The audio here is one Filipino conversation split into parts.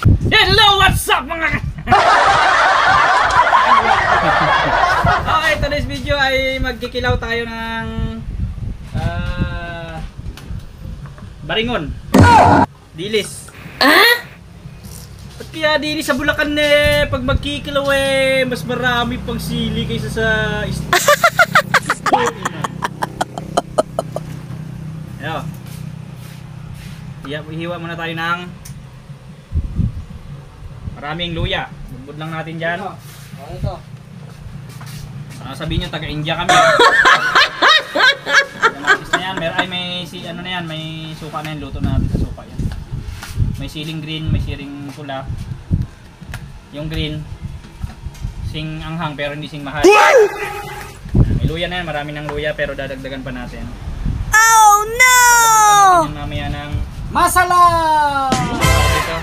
Hello, what's up mga Okay, today's video ay magkikilaw tayo ng baringon. Dilis. Ba't kaya dilis sa Bulacan pag magkikilaw mas marami pang sili kaysa sa Ayo. Ihiwa muna tayo ng maraming luya. Bubod lang natin dyan. Ano ito? Sabihin nyo, taga-India kami. May suka na yan. Luto na natin sa suka yan. May siling green, may siling pula. Yung green, sing anghang pero hindi sing mahal. May luya na yan, marami ng luya pero dadagdagan pa natin. Oh no! Dadagdagan natin mamaya ng masala! Ito,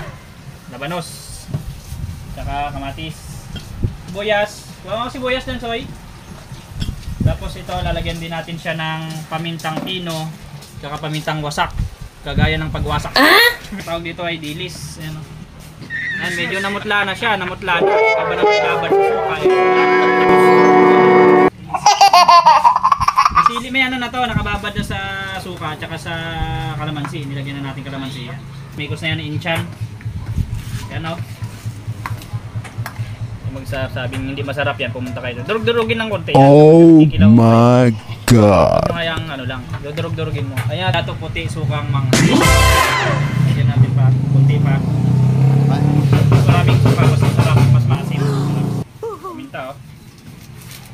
labanos. Tsaka kamatis. Sibuyas. Huwag mo sibuyas dyan, Soy. Tapos ito, lalagyan din natin siya ng pamintang pino. Tsaka pamintang wasak. Kagaya ng pagwasak. Tawag dito ay dilis. Ayan, ayan, medyo namutla na siya. Namutla na. Kaba na pagkabad sa suka. Masili, may ano na to. Nakababad na sa suka. Tsaka sa kalamansi. Nilagyan na natin kalamansi. Mikos na yan, inchan. Yan o. Magsasabing hindi masarap yan, pumunta kayo. Durug-durugin lang konti. Oh my God. Ano nga yung ano lang, durug-durugin mo. Ayan, dato puti, sukang mangga. Ayan natin pa, kunti pa. Maraming suka, mas masarap, mas maasim. Paminta oh.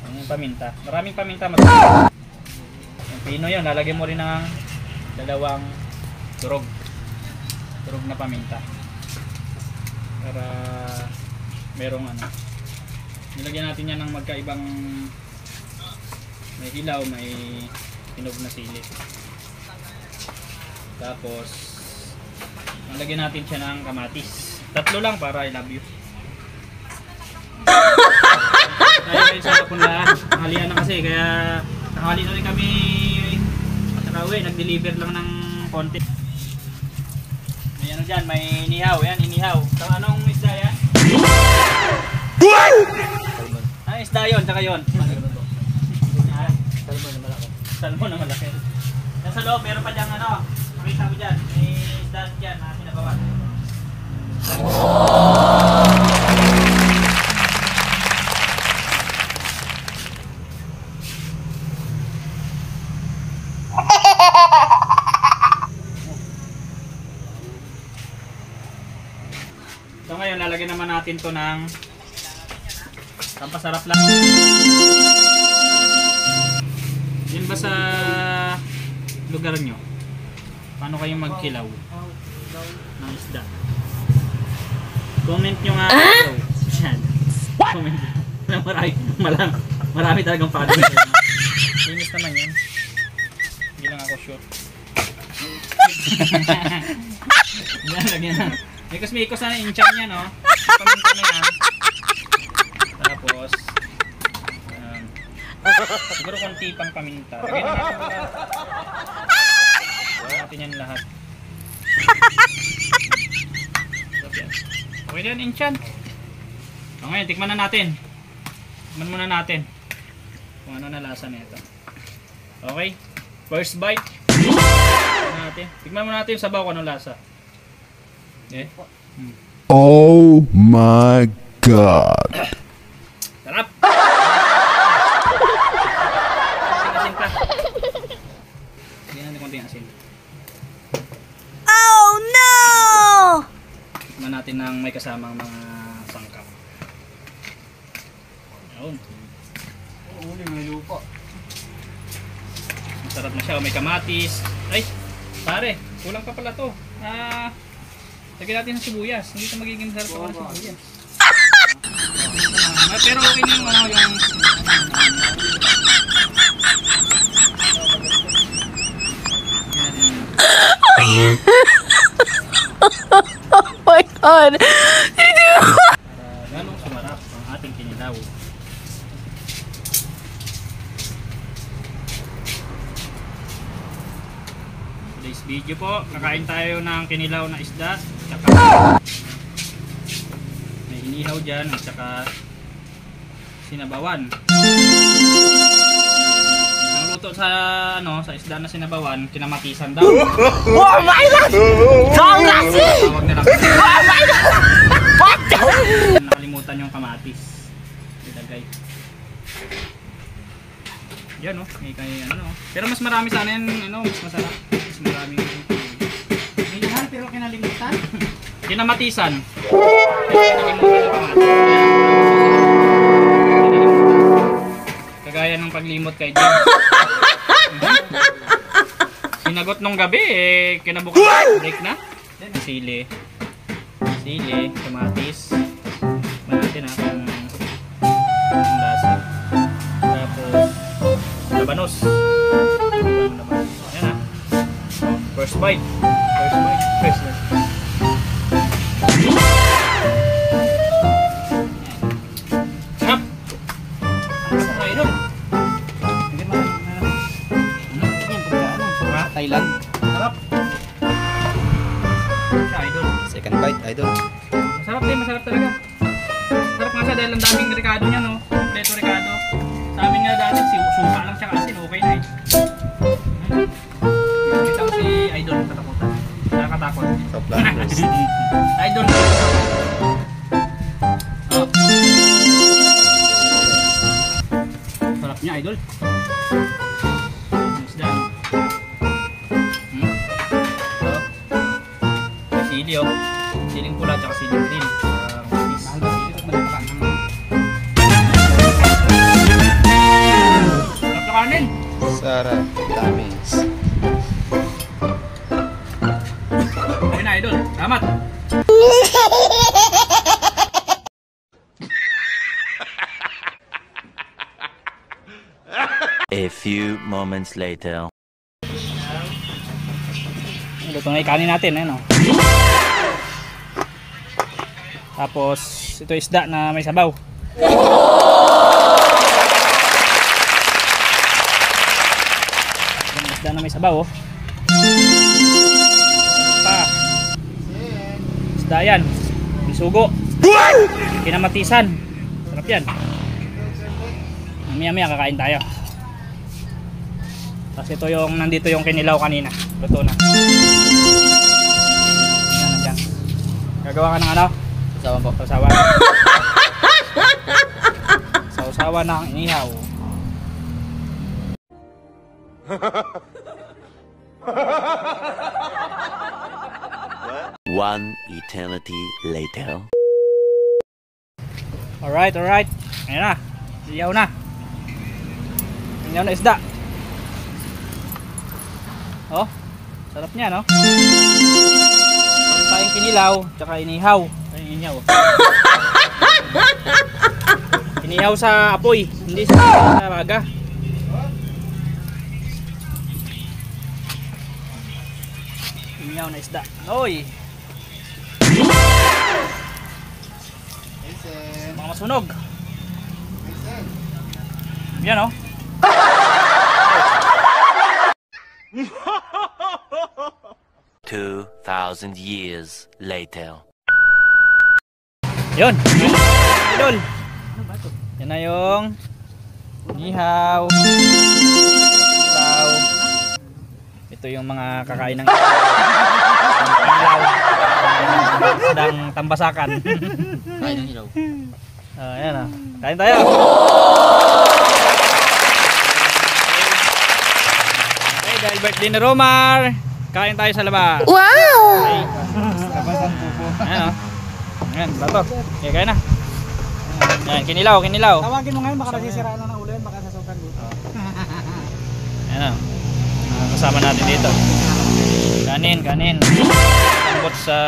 Ang paminta. Maraming paminta, masarap. Yung pino yun, lalagyan mo rin ng dalawang durog. Durog na paminta. Para merong ano. Nilagyan natin yan ng magkaibang may hilaw, may hinog na sili. Tapos nilagyan natin siya ng kamatis. Tatlo lang para I love you. Kaya sa punlaan, tanghalian na kasi kaya tanghali na rin kami nakauwi, nag-deliver lang ng konti. May ano dyan, may inihaw, yan inihaw. So anong isda yan? Ah, isda yun, tsaka yun. Salmon na malaki. Salmon na malaki. Nasa loob, meron pa dyan ano. Makita mo dyan, may isda dyan na sinabawan. So ngayon, lalagyan naman natin to ng pampasarap lang. Yan ba sa lugar nyo? Paano kayo magkilaw ng isda? Comment nyo nga. Yan. Comment nyo. Marami talagang followers. Linis naman yan. Hindi lang ako sure. Yan, lagyan na. Mikos-mikos na inchan yan, no? Paminta na yan. Tapos siguro konti pang paminta. Lagyan na natin lahat. Lagyan natin yan lahat. Okay na yan, inchan. So ngayon, tikman na natin. Tikman muna natin kung ano na lasa nito. Okay? First bite. Tikman muna natin yung sabaw kung ano lasa. Okay? Oh my God. Sarap! Asin pa. Lagyan natin konting asin. Oh no! Tikman natin ng may kasamang mga sangkap. Ayun. Uli, may lupa. Masarap na siya. May kamatis. Ay! Pare, kulang pa pala to. Lagyan natin ng sibuyas. Hindi ito magiging sarap pa ng sibuyas. Pero okay na yung ano yung Oh my God! para ganong sumarap ang ating kinilaw. Today's video po, nakain tayo ng kinilaw na isda. Tsaka May inihaw dyan at saka sinabawan. Ang luto sa sa isda na sinabawan, kinamatisan daw. Oh my God! Tawag nila. Oh my God! What? Nakalimutan yung kamatis. Ilagay. Yan may kay Pero mas marami sana yan, mas masarap. Mas marami. Minahal pero kinalimutan. Kinamatisan. Kagaya ng paglimot kay Jim. Sinagot nung gabi kinabukasan break na. Sili, kamatis. Natin kung lasa. Tapos labanos. Yan First bite. Sarap. Okay doon. Thailand. Sarap. Idol. Second bite, idol. Masarap din, masarap talaga. Sarap nga siya dahil ang daming rekado niya, kompleto rekado. Sa amin nga dati, suka lang siya kasi, okay na Kita ko si Idol, katakutan. Nakakatakot. Idol. Sarap niya, Idol. Isda. Sili, siling pula at siling green. Mahal ba sili? Sarap na kanin. Sarap. Tamis. Ayun na, Idol. Salamat. A few moments later. Luto na yung kanin natin, Tapos, ito isda na may sabaw. Isda na may sabaw, Pa. Isda yan. Bisugo. Kinamatisan. Sarap yan. Maya-maya kakain tayo. Tapos ito nandito yung kinilaw kanina. Luto na. Yan. Gagawa ka ng Sawan po. Sausawan. Sausawan ng inihaw. One eternity later. Alright. Ayan na. Iyaw na. Iyaw na isda. Sarap niya, Meron tayong kinilaw, tsaka inihaw. Ay, inihaw. Inihaw sa apoy, hindi sa maga. Inihaw na isda. Oy! Mga masunog. Yan, 2,000 years later. Yun. Idol. Yan na yung inihaw. Ito yung mga kakain ng ilaw. Isdang tambasakan. Kain ng ilaw. Ayan Kain tayo. Okay, dahil birthday ni Romar, kain tayo sa labas. Wow! Okay. Ayan Ayan, bato. Okay, kain na. Ayan, kinilaw. Tawagin mo ngayon, baka nasisiraan na ng ulo yan, baka sasukan dito. Ayan kasama natin dito. Kanin. Tambot sa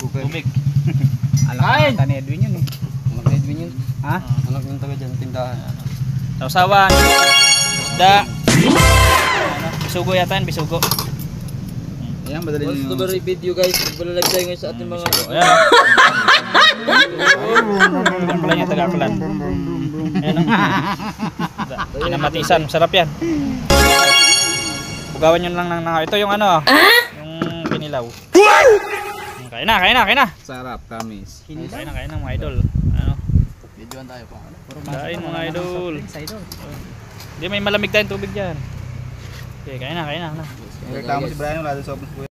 tubig. Kain! Anak ni Edwin yun Anak ni Edwin yun. Ha? Anak yung taga dyan, tindahan. Sausawan. Isda. Bisugo yata yan, bisugo. Ayan, madali nyo. Once to very video guys, magpalalive tayo ngayon sa ating mga... Ayan Yan pala yung taga-akulan. Ayan Kinamatisan, sarap yan. Bugawan nyo lang ito yung yung kinilaw. Kain na, kain na, kain na. Sarap, kamis. Kain na mga idol. Ano? Videoan tayo pa. Kain mga idol. Hindi, may malamig tayong tubig dyan. Okay, kain na, kain na. Reklamo si Brian, wala doon sa